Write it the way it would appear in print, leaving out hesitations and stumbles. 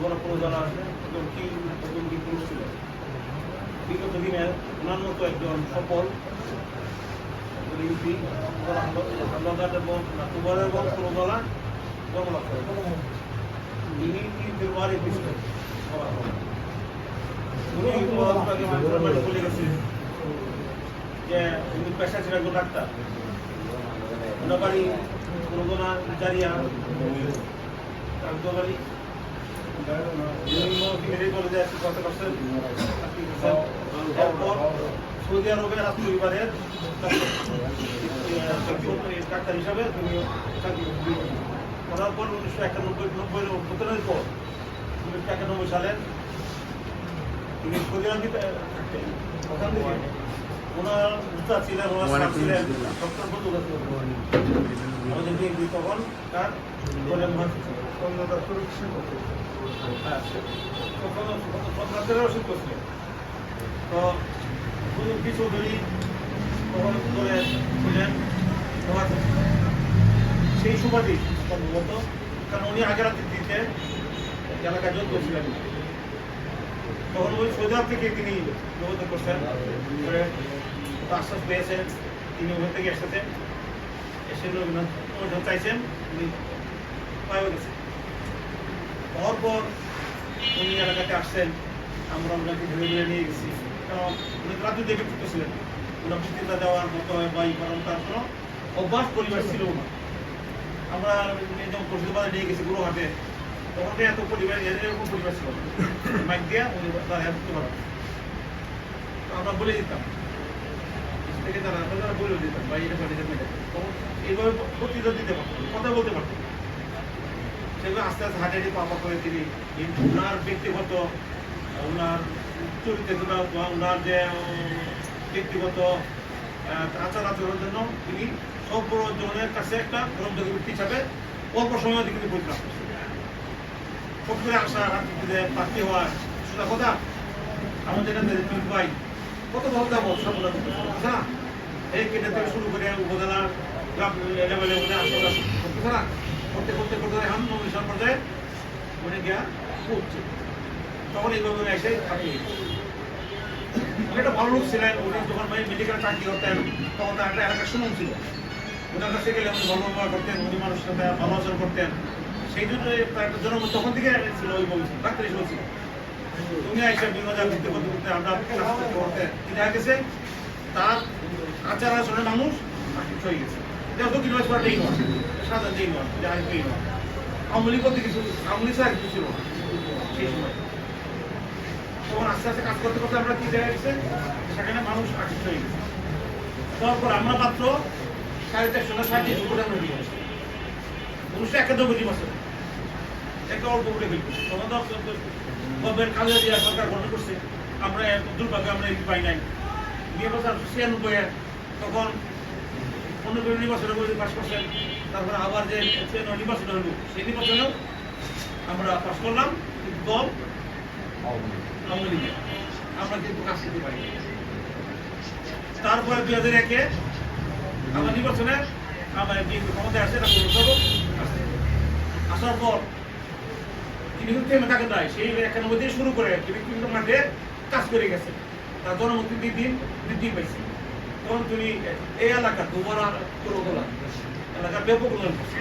বড় প্রযোজনা আছে কি পুরুষ ছিল বিগত দিনে ওনার মতো একজন সফল ইউপি দুবারের এবং প্রযোজনা জন্মলাভ করে ইনি ফেব্রুয়ারি পিছনে উনি বলে গেছেন যে উনি পেশা ছিল একজন ডাক্তার ওনার বাড়ি প্রযোজনা জারিয়া বাড়ি কলেজে কথা করছেন এরপর সৌদি আরবের পরিবারের ডাক্তার হিসাবে তিনি চাকরি করার পর 1991-90 পর 1991 সালে তিনি সৌদি আরবে থাকতেন ওখান থেকে ওনার উস্তাদ ছিলেন ওনার ছিলেন ডক্টর বদুল আমাদের বিএনপি তখন তার দলের মহাসচিব ছিলেন তো কিছু ধরি তখন করে ছিলেন সেই সুবাদী সম্ভবত কারণ উনি আগের দিতে এলাকায় যোগ করছিলেন তখন ওই সৌদি থেকে তিনি যোগাযোগ করছেন করে আশ্বাস পেয়েছেন তিনি ওখান থেকে এসেছেন এসে অনুদান চাইছেন উনি পাইও গেছেন হওয়ার পর উনি এলাকাতে আসছেন আমরা ওনাকে ধরে ধরে নিয়ে গেছি কারণ উনি রাজনীতি ব্যক্তিত্ব ছিলেন ওনার বক্তৃতা দেওয়ার মতো বা ই করার তার কোনো অভ্যাস পরিবার ছিল না আমরা যখন মুর্শিদাবাদে নিয়ে গেছি গুরুহাটে তখন এত পরিবার এরকম পরিবার ছিল মাইক দিয়া উনি করতে পারেন আমরা বলে দিতাম থেকে তারা বলে দিতাম বা এটা পাঠিয়ে তখন এইভাবে বক্তৃতা দিতে পারতেন কথা বলতে পারতেন সেগুলো আস্তে আস্তে হাঁটে পাপা করে তিনি ওনার ব্যক্তিগত ওনার চরিত্র ওনার যে ব্যক্তিগত আচার আচরণের জন্য তিনি সব জনের কাছে একটা গ্রহণযোগ্য ব্যক্তি হিসাবে অল্প সময় কিন্তু পরিত্রাণ সব করে আসা রাজনীতিতে প্রার্থী হওয়া সেটা কথা আমাদের ভাই কত ভালো যাবো সফলতা করতেছে না এই কেন্দ্র থেকে শুরু করে উপজেলা লেভেলে করতেছে না করতে করতে করতে এখন নমিনেশন পর্যায়ে উনি গিয়া পড়ছে তখন এইভাবে এসে থাকি একটা ভালো লোক ছিলেন উনি যখন মেডিকেল চাকরি করতেন তখন তার একটা এলাকার সুনাম ছিল ওনার কাছে গেলে উনি ভালো ব্যবহার করতেন উনি মানুষের সাথে ভালো আচরণ করতেন সেই জন্য একটা জনম তখন থেকে ছিল ওই বলছিল ডাক্তার হিসেবে ছিল তুমি আইসা বিভিন্ন জায়গায় ঘুরতে করতে করতে আমরা করতে তিনি গেছে তার আচার আচরণের মানুষ হয়ে গেছে দক্ষিণ করাটাই নয় সাধারণ যেই নয় যে আরেকটাই নয় আওয়ামী লীগ করতে কিছু আওয়ামী লীগ আর কিছু ছিল সেই সময় তখন আস্তে আস্তে কাজ করতে করতে আমরা কি দেখা গেছে সেখানে মানুষ আকৃষ্ট হয়ে গেছে তারপর আমরা মাত্র 450 কোটি আমরা দিয়ে আসছি 1991 বছর একটা অল্প করে ফেলছি তখন গভর্নমেন্ট কাজে দেওয়া সরকার গঠন করছে আমরা দুর্ভাগ্য আমরা পাই নাই 1996 তখন 15 নির্বাচনের মধ্যে পাস করছেন তারপরে আবার যে নির্বাচন হলো সেই নির্বাচনেও আমরা পাস করলাম কিন্তু দল আওয়ামী লীগের আমরা কিন্তু কাজ করতে পারি তারপরে 2001-এ আমার নির্বাচনে আমার বিএনপি ক্ষমতায় আসছে না আসার পর তিনি কিন্তু থেমে থাকেন নাই সেই 91 দিয়ে শুরু করে তিনি কিন্তু মাঠে কাজ করে গেছে তার জনমত দিন বৃদ্ধি পাইছে তখন তিনি এই এলাকার দুবার এলাকার ব্যাপক উন্নয়ন করছে